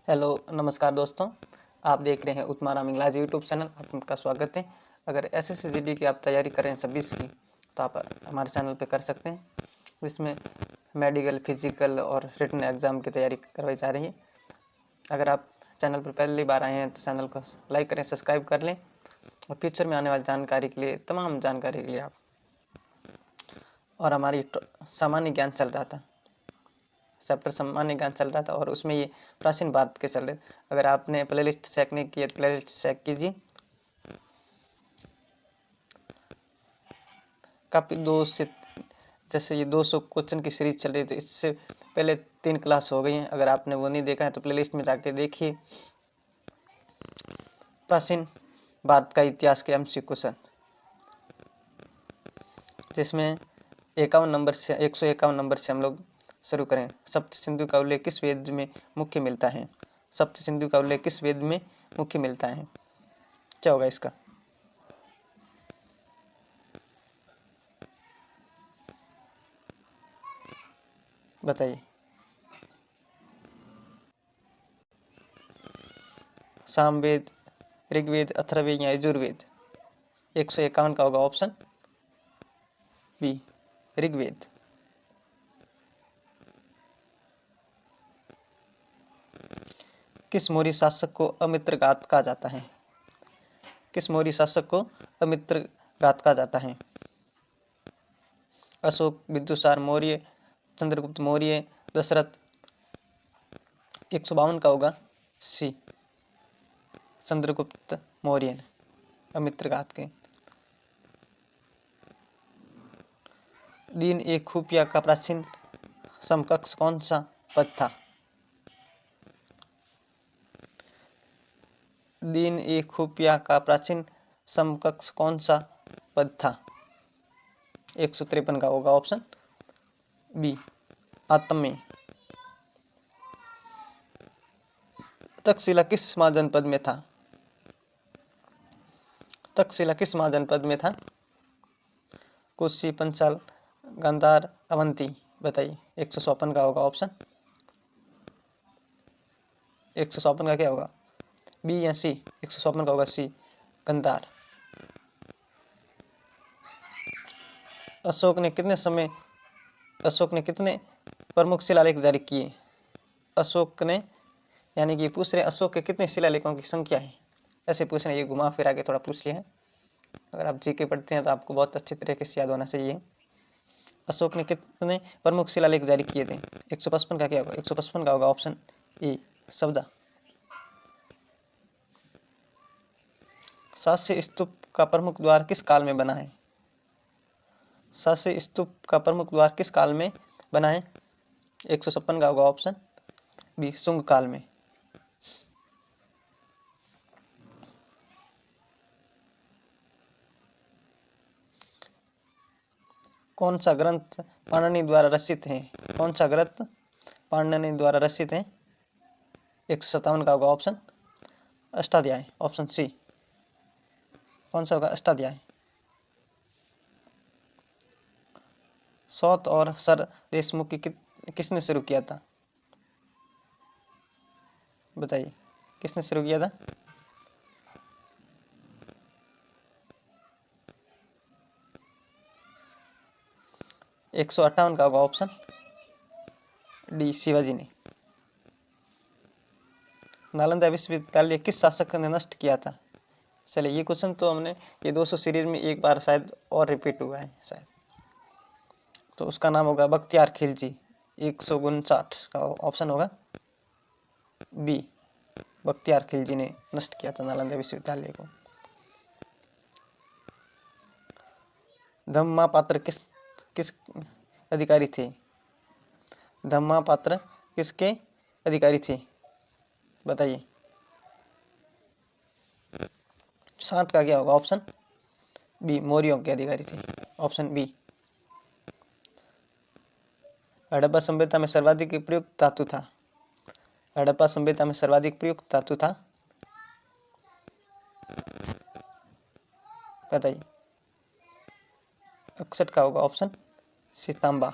Hello नमस्कार दोस्तों, आप देख रहे हैं उत्तमाराम इंग्लिश यूट्यूब चैनल। आपका स्वागत है। अगर SSC की आप तैयारी कर रहे हैं 26 की, तो आप हमारे चैनल पे कर सकते हैं। इसमें मेडिकल, फिजिकल और रिटन एग्ज़ाम की तैयारी करवाई जा रही है। अगर आप चैनल पर पहली बार आए हैं तो चैनल को लाइक करें, सब्सक्राइब कर लें और फ्यूचर में आने वाली जानकारी के लिए, तमाम जानकारी के लिए आप। और हमारी सामान्य ज्ञान चल रहा था, चैप्टर सामान्य ज्ञान चल रहा था और उसमें ये प्राचीन भारत के चल रहे। अगर आपने प्लेलिस्ट चेक नहीं की है तो प्लेलिस्ट चेक कीजिए। काफ़ी जैसे ये 200 क्वेश्चन की सीरीज चल रही है, तो इससे पहले 3 क्लास हो गई हैं। अगर आपने वो नहीं देखा है तो प्लेलिस्ट में जाके देखिए। प्राचीन भारत का इतिहास के MCQ क्वेश्चन, जिसमें 51 नंबर से 151 नंबर से हम लोग शुरू करें। सप्त सिंधु का उल्लेख किस वेद में मुख्य मिलता है? सप्त सिंधु का उल्लेख किस वेद में मुख्य मिलता है? क्या होगा इसका? बताइए। सामवेद, ऋग्वेद, अथर्ववेद या यजुर्वेद? 151 का होगा ऑप्शन बी, ऋग्वेद। किस मौर्य शासक को अमित्रघात कहा जाता है? किस मौर्य शासक को अमित्रघात कहा जाता है? अशोक, बिंदुसार मौर्य, चंद्रगुप्त मौर्य, दशरथ? 152 का होगा सी, चंद्रगुप्त मौर्य ने अमित्रघात के। दीन ए खुफिया का प्राचीन समकक्ष कौन सा पद था? दीन ए खुफिया का प्राचीन समकक्ष कौन सा पद था? 153 का होगा ऑप्शन बी, आत्मे। तक्षशिला किस महाजनपद में था? तक्षशिला किस महाजनपद में था? कोशी, पंचाल, गांधार, अवंती? बताइए। 154 का होगा ऑप्शन 154 का क्या होगा, बी या सी? 154 का होगा सी, गांधार। अशोक ने कितने प्रमुख शिलालेख जारी किए? अशोक ने, यानी कि पूछ रहे अशोक के कितने शिलालेखों की संख्या है, ऐसे पूछ रहे। ये घुमा फिरा के थोड़ा पूछ लिए हैं। अगर आप जीके पढ़ते हैं तो आपको बहुत अच्छी तरीके से याद होना चाहिए। अशोक ने कितने प्रमुख शिलालेख जारी किए थे? 155 का क्या होगा? 155 का होगा ऑप्शन ए, सवदा। शास्य स्तूप का प्रमुख द्वार किस काल में बना है? शास्य स्तूप का प्रमुख द्वार किस काल में बना है? 156 का होगा ऑप्शन बी, शुंग काल में। कौन सा ग्रंथ पाणिनि द्वारा रचित है? कौन सा ग्रंथ पाणिनि द्वारा रचित है? 157 का होगा ऑप्शन अष्टाध्याय, ऑप्शन सी। कौन सा होगा? अष्टाध्याय। सौत और सर देशमुख की किसने शुरू किया था? बताइए, किसने शुरू किया था? एक 158 का होगा ऑप्शन डी, शिवाजी ने। नालंदा विश्वविद्यालय किस शासक ने नष्ट किया था? चलिए, ये क्वेश्चन तो हमने ये 200 सीरीज में एक बार शायद और रिपीट हुआ है शायद, तो उसका नाम होगा बख्तियार खिलजी। 159 का ऑप्शन होगा बी, बख्तियार खिलजी ने नष्ट किया था नालंदा विश्वविद्यालय को। धम्मापात्र किस अधिकारी थे? धम्मापात्र किसके अधिकारी थे? बताइए। 60 का क्या होगा ऑप्शन बी, मौर्यों के अधिकारी थे, ऑप्शन बी। हड़प्पा सभ्यता में सर्वाधिक प्रयुक्त धातु था? हड़प्पा सभ्यता में सर्वाधिक प्रयुक्त धातु था? बताइए। 61 का होगा ऑप्शन सी, तांबा।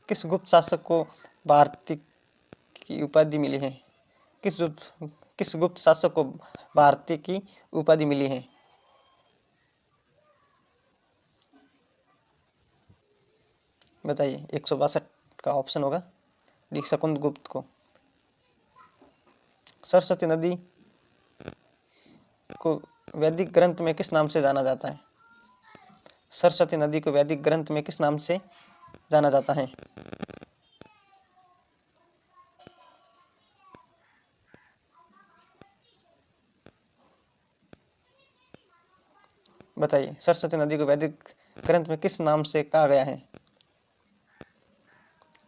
किस गुप्त शासक को भारतीय की उपाधि मिली है? किस गुप्त शासक को भारती की उपाधि मिली है? बताइए। 162 का ऑप्शन होगा डी, शकुंद गुप्त को। सरस्वती नदी को वैदिक ग्रंथ में किस नाम से जाना जाता है? सरस्वती नदी को वैदिक ग्रंथ में किस नाम से जाना जाता है? बताइए। सरस्वती नदी को वैदिक ग्रंथ में किस नाम से कहा गया है?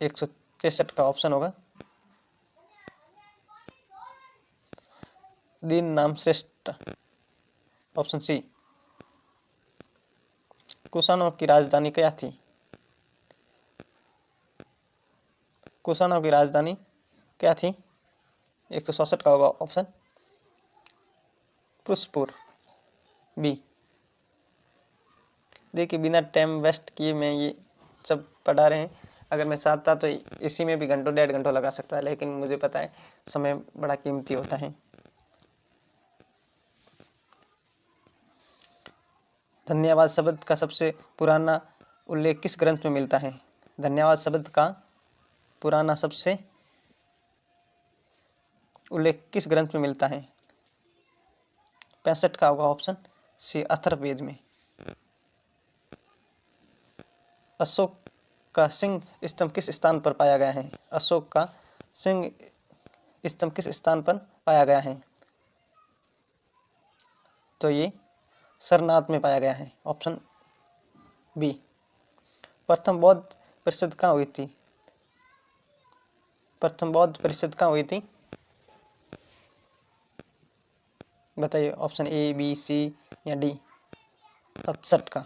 163 का ऑप्शन होगा दीन नाम श्रेष्ठ, ऑप्शन सी। कुषाणों की राजधानी क्या थी? कुषाणों की राजधानी क्या थी? 167 का होगा ऑप्शन पुष्पुर, बी। देखिए, बिना टाइम वेस्ट किए मैं ये सब पढ़ा रहे हैं। अगर मैं चाहता तो इसी में भी घंटों 1.5 घंटों लगा सकता है, लेकिन मुझे पता है समय बड़ा कीमती होता है। धन्यवाद शब्द का सबसे पुराना उल्लेख किस ग्रंथ में मिलता है? धन्यवाद शब्द का पुराना सबसे उल्लेख किस ग्रंथ में मिलता है? 65 का होगा ऑप्शन सी, अथर्ववेद में। अशोक का सिंह स्तंभ किस स्थान पर पाया गया है? अशोक का सिंह स्तंभ किस स्थान पर पाया गया है? तो ये सरनाथ में पाया गया है, ऑप्शन बी। प्रथम बौद्ध परिषद कहाँ हुई थी? प्रथम बौद्ध परिषद कहाँ हुई थी? बताइए। ऑप्शन ए, बी, सी या डी। 67 का,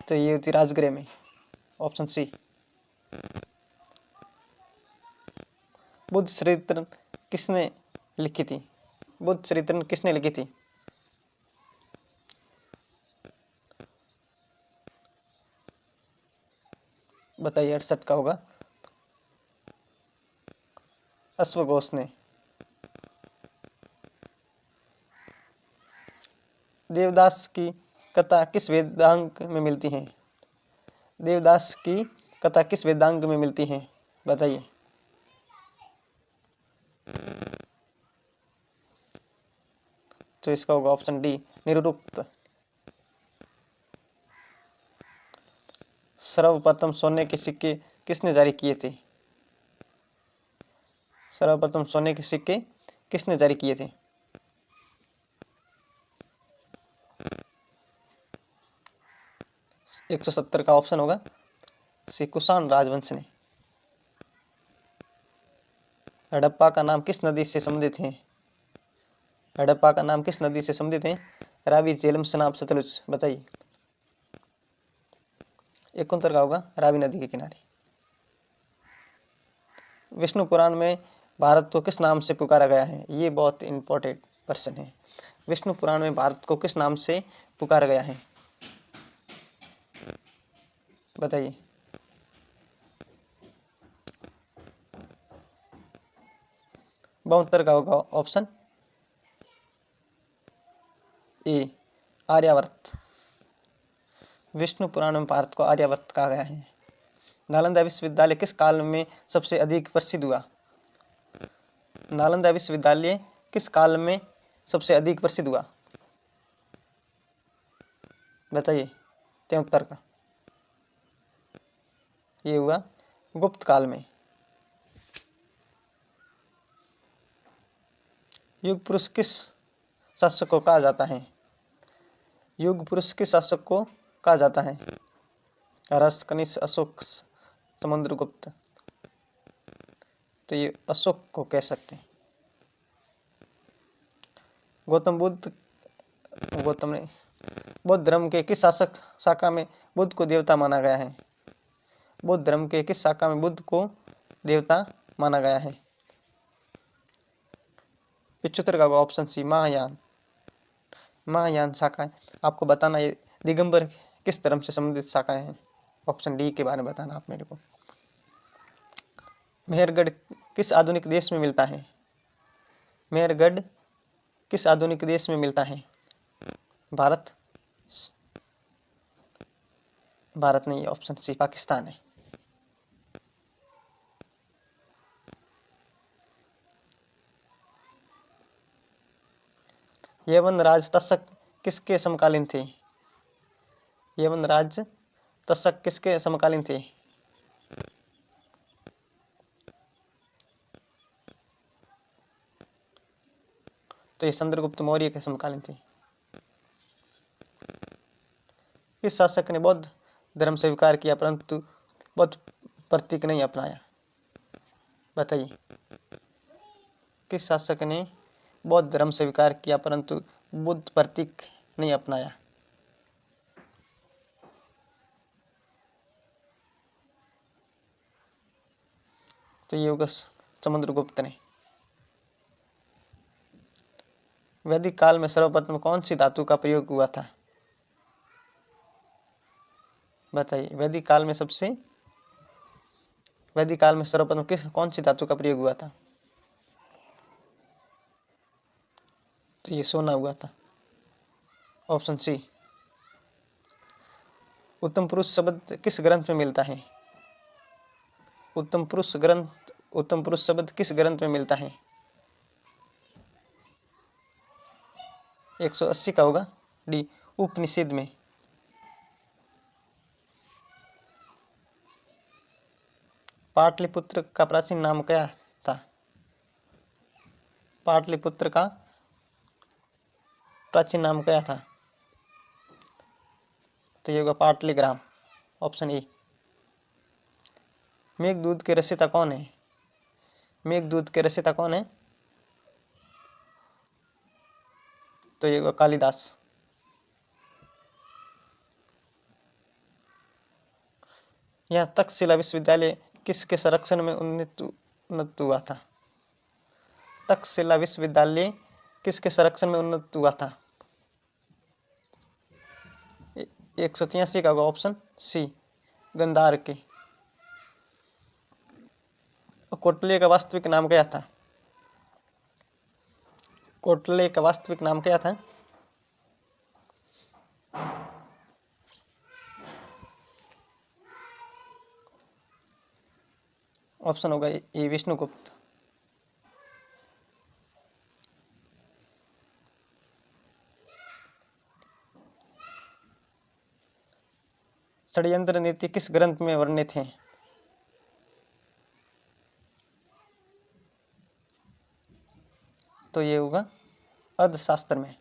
तो ये होती राजगृह में, ऑप्शन सी। बुद्ध चरित्र किसने लिखी थी? बुद्ध चरित्र किसने लिखी थी? बताइए। 68 का होगा अश्वघोष ने। देवदास की कथा किस वेदांग में मिलती है? देवदास की कथा किस वेदांग में मिलती है? बताइए। तो इसका होगा ऑप्शन डी, निरुक्त। सर्वप्रथम सोने के सिक्के किसने जारी किए थे? सर्वप्रथम सोने के सिक्के किसने जारी किए थे? 170 का ऑप्शन होगा सी, कुषाण राजवंश ने। हड़प्पा का नाम किस नदी से संबंधित है? हड़प्पा का नाम किस नदी से संबंधित है? रावी, झेलम, सनाब, सतलुज। बताइए। 71 का होगा रावी नदी के किनारे। विष्णु पुराण में भारत को किस नाम से पुकारा गया है? ये बहुत इंपॉर्टेंट प्रश्न है। विष्णु पुराण में भारत को किस नाम से पुकारा गया है? बताइए। 72 का होगा ऑप्शन ए, आर्यावर्त। विष्णु पुराण में भारत को आर्यावर्त कहा गया है। नालंदा विश्वविद्यालय किस काल में सबसे अधिक प्रसिद्ध हुआ? नालंदा विश्वविद्यालय किस काल में सबसे अधिक प्रसिद्ध हुआ? बताइए। 73 का, ये हुआ गुप्त काल में। युग पुरुष किस शासक को कहा जाता है? युग पुरुष किस शासक को कहा जाता है? हर्ष, कनिष्क, अशोक, समुद्रगुप्त। तो ये अशोक को कह सकते हैं। गौतम ने बौद्ध धर्म के किस शासक शाखा में बुद्ध को देवता माना गया है? बौद्ध धर्म के किस शाखा में बुद्ध को देवता माना गया है? 75 का ऑप्शन सी, महायान। महायान शाखा है। आपको बताना ये दिगंबर किस धर्म से संबंधित शाखा है? ऑप्शन डी के बारे में बताना आप मेरे को। मेहरगढ़ किस आधुनिक देश में मिलता है? मेहरगढ़ किस आधुनिक देश में मिलता है? भारत? भारत नहीं, ऑप्शन सी पाकिस्तान है। यवन राज तक्षक किसके समकालीन थे? यवन राज तक्षक किसके समकालीन थे? तो ये चंद्रगुप्त मौर्य के समकालीन थे। किस शासक ने बौद्ध धर्म स्वीकार किया परंतु बौद्ध प्रतीक नहीं अपनाया? बताइए, किस शासक ने बौद्ध धर्म स्वीकार किया परंतु बुद्ध प्रतीक नहीं अपनाया? तो ये होगा समुद्रगुप्त ने। वैदिक काल में सर्वप्रथम कौन सी धातु का प्रयोग हुआ था? बताइए, वैदिक काल में सर्वप्रथम कौन सी धातु का प्रयोग हुआ था? तो ये सोना हुआ था, ऑप्शन सी। उत्तम पुरुष शब्द किस ग्रंथ में मिलता है? उत्तम पुरुष शब्द किस ग्रंथ में मिलता है? 180 का होगा डी, उपनिषद में। पाटलिपुत्र का प्राचीन नाम क्या था? पाटलिपुत्र का प्राचीन नाम क्या था? तो ये होगा पाटलिग्राम, ऑप्शन ए। मेघदूत के रचयिता कौन है? मेघदूत के रचयिता कौन है? तो ये होगा कालिदास। यहाँ तक्षशिला विश्वविद्यालय किसके संरक्षण में उन्नत हुआ था? तक्षशिला विश्वविद्यालय किसके संरक्षण में उन्नत हुआ था? 183 का होगा ऑप्शन सी, गंधार के। कोटले का वास्तविक नाम क्या था? कोटले का वास्तविक नाम क्या था? ऑप्शन होगा ए, विष्णुगुप्त। षड्यंत्र नीति किस ग्रंथ में वर्णित है? तो ये होगा अर्थशास्त्र में।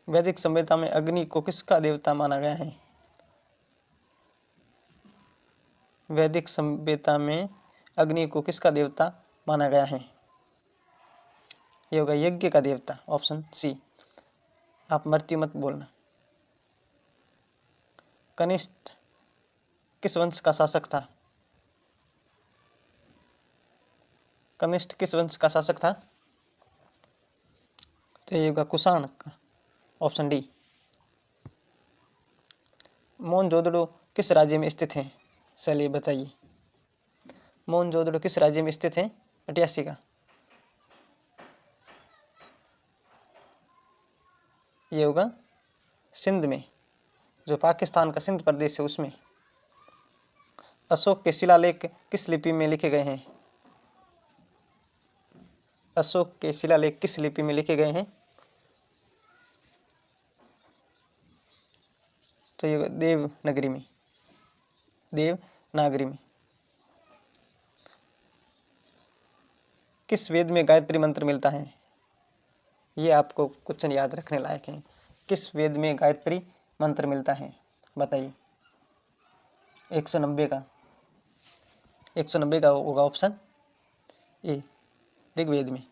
वैदिक सभ्यता में अग्नि को किसका देवता माना गया है? वैदिक सभ्यता में अग्नि को किसका देवता माना गया है? ये होगा यज्ञ का देवता, ऑप्शन सी। आप मृत्यु मत बोलना। कनिष्ठ किस वंश का शासक था? कनिष्ठ किस वंश का शासक था? तो ये होगा कुषाण का, ऑप्शन डी। मोहनजोदड़ो किस राज्य में स्थित है? चलिए बताइए, मोहनजोदड़ो किस राज्य में स्थित है? 88 का। ये होगा सिंध में, जो पाकिस्तान का सिंध प्रदेश है उसमें। अशोक के शिलालेख किस लिपि में लिखे गए हैं? अशोक के शिलालेख किस लिपि में लिखे गए हैं? तो ये देवनागरी में, देवनागरी में। किस वेद में गायत्री मंत्र मिलता है? ये आपको क्वेश्चन याद रखने लायक है। किस वेद में गायत्री मंत्र मिलता है? बताइए। 190 का, 190 का होगा ऑप्शन ए, ऋग्वेद में।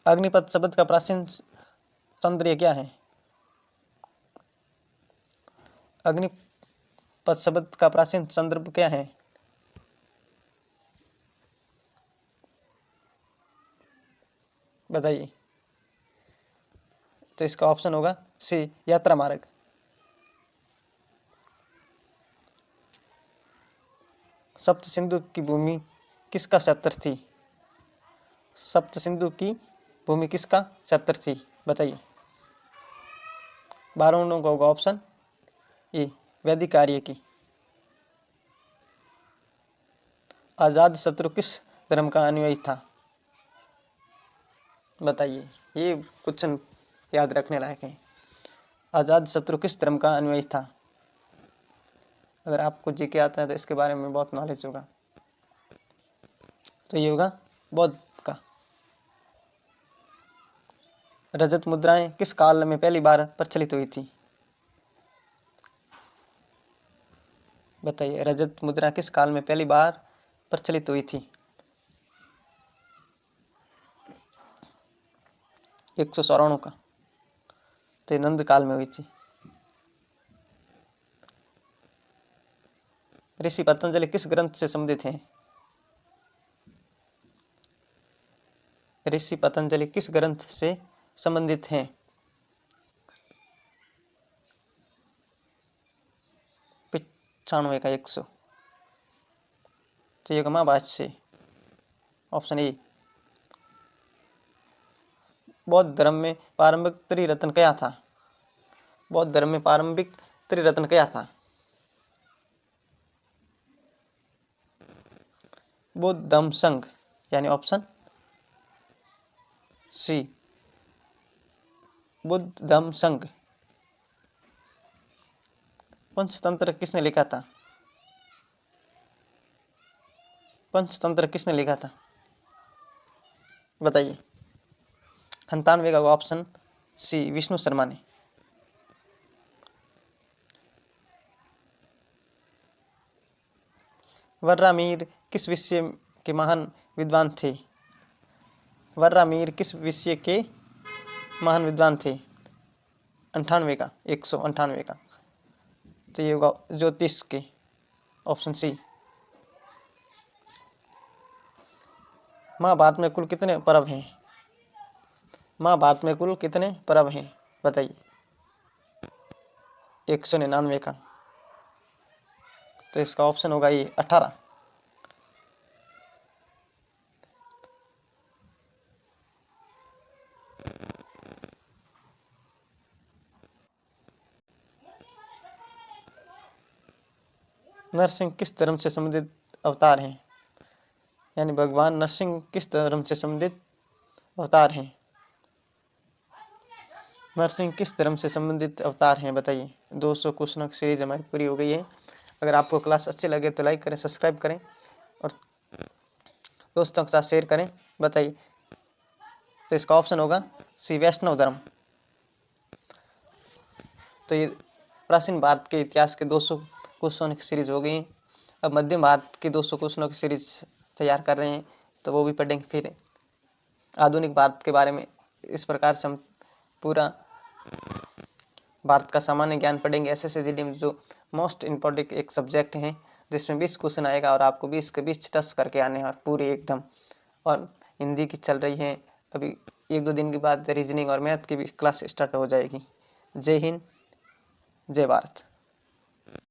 अग्निपथ शब्द का प्राचीन चंद्र क्या है? अग्निपथ शब्द का प्राचीन संदर्भ क्या है? बताइए। तो इसका ऑप्शन होगा सी, यात्रा मार्ग। सप्त सिंधु की भूमि किसका क्षेत्र थी? सप्त सिंधु की भूमि किसका क्षेत्र थी? बताइए। 12 नंबर का होगा ऑप्शन ए वैदिक आर्य की। आजाद शत्रु किस धर्म का अनुयायी था? बताइए, ये क्वेश्चन याद रखने लायक है। आजाद शत्रु किस धर्म का अनुयायी था? अगर आपको जीके आता है तो इसके बारे में बहुत नॉलेज होगा। तो ये होगा बौद्ध का। रजत मुद्राएं किस काल में पहली बार प्रचलित हुई थी? बताइए, रजत मुद्रा किस काल में पहली बार प्रचलित हुई थी? 194 का। तो ये नंद काल में हुई थी। ऋषि पतंजलि किस ग्रंथ से संबंधित हैं? ऋषि पतंजलि किस ग्रंथ से संबंधित हैं? 95 का 100। तो ये महाभाष्य से। Option A. बौद्ध धर्म में प्रारंभिक त्रिरत्न क्या था? बौद्ध धर्म में प्रारंभिक त्रिरत्न क्या था? बौद्ध धम्म संघ, यानी ऑप्शन सी बुद्ध धम्म संघ। पंचतंत्र किसने लिखा था? पंचतंत्र किसने लिखा था? बताइए। 98 का ऑप्शन सी विष्णु शर्मा ने। वर्रा मीर किस विषय के महान विद्वान थे? वर्रा मीर किस विषय के महान विद्वान थे? 98 का 198 का। तो ये होगा ज्योतिष के। Option C. महाभारत में कुल कितने पर्व हैं? महाभारत में कुल कितने पर्व हैं? बताइए। 199 का। तो इसका ऑप्शन होगा ये 18। नरसिंह किस धर्म से संबंधित अवतार हैं? यानी भगवान नरसिंह किस धर्म से संबंधित अवतार हैं? नरसिंह किस धर्म से संबंधित अवतार हैं? बताइए। 200 क्वेश्चनों की सीरीज हमारी पूरी हो गई है। अगर आपको क्लास अच्छी लगे तो लाइक करें, सब्सक्राइब करें और दोस्तों के साथ शेयर करें। बताइए। तो इसका ऑप्शन होगा सी वैष्णव धर्म। तो ये प्राचीन भारत के इतिहास के 200 क्वेश्चनों की सीरीज हो गई। अब मध्य भारत की 200 क्वेश्चनों की सीरीज तैयार कर रहे हैं, तो वो भी पढ़ेंगे। फिर आधुनिक भारत के बारे में इस प्रकार से हम पूरा भारत का सामान्य ज्ञान पढ़ेंगे। SSCGD में जो मोस्ट इम्पोर्टेंट एक सब्जेक्ट है, जिसमें 20 क्वेश्चन आएगा और आपको 20 के 20 टच करके आने हैं और पूरे एकदम। और हिंदी की चल रही है अभी, 1-2 दिन के बाद रीजनिंग और मैथ की भी क्लास स्टार्ट हो जाएगी। जय हिंद, जय भारत।